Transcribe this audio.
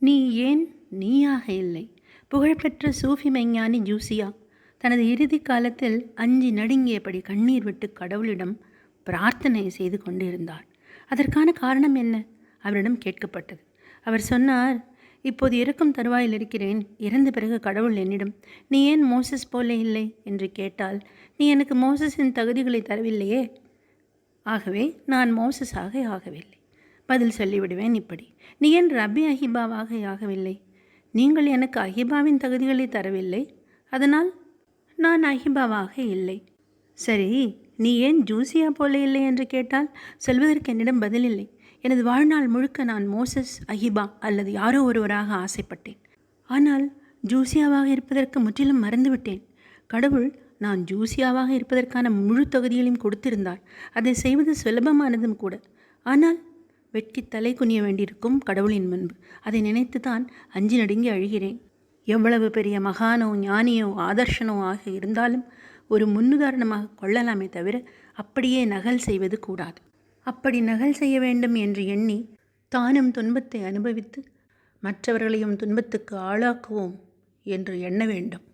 நீ ஏன் நீயாக இல்லை? புகழ்பெற்ற சூஃபி மெய்ஞானி ஜூசியா தனது இறுதி காலத்தில் அஞ்சி நடுங்கியபடி கண்ணீர் விட்டு கடவுளிடம் பிரார்த்தனை செய்து கொண்டிருந்தார். அதற்கான காரணம் என்ன? அவரிடம் கேட்கப்பட்டது. அவர் சொன்னார், இப்போது இறக்கும் தருவாயில் இருக்கிறேன். இறந்த பிறகு கடவுள் என்னிடம், நீ ஏன் மோசஸ் போல இல்லை என்று கேட்டால், நீ எனக்கு மோசஸின் தகுதிகளை தரவில்லையே, ஆகவே நான் மோசஸாக ஆகவில்லை. பதில் சொல்லிவிடுவேன் இப்படி, நீ ஏன் ரப்பி அஹிபாவாக ஆகவில்லை? நீங்கள் எனக்கு அஹிபாவின் தகுதிகளை தரவில்லை, அதனால் நான் அஹிபாவாக இல்லை. சரி, நீ ஏன் ஜூசியா போல இல்லை என்று கேட்டால் சொல்வதற்கு என்னிடம் பதில் இல்லை. எனது வாழ்நாள் முழுக்க நான் மோசஸ், அஹிபா அல்லது யாரோ ஒருவராக ஆசைப்பட்டேன். ஆனால் ஜூசியாவாக இருப்பதற்கு முற்றிலும் மறந்துவிட்டேன். கடவுள் நான் ஜூசியாவாக இருப்பதற்கான முழு தொகுதிகளையும் கொடுத்திருந்தார். அதை செய்வது சுலபமானதும் கூட. ஆனால் வெட்கி தலை குனிய வேண்டியிருக்கும் கடவுளின் முன்பு. அதை நினைத்து தான் அஞ்சி நடுங்கி அழுகிறேன். எவ்வளவு பெரிய மகானோ ஞானியோ ஆதர்ஷனோ ஆக இருந்தாலும் ஒரு முன்னுதாரணமாக கொள்ளலாமே தவிர அப்படியே நகல் செய்வது கூடாது. அப்படி நகல் செய்ய வேண்டும் என்று எண்ணி தானும் துன்பத்தை அனுபவித்து மற்றவர்களையும் துன்பத்துக்கு ஆளாக்குவோம் என்று எண்ண வேண்டும்.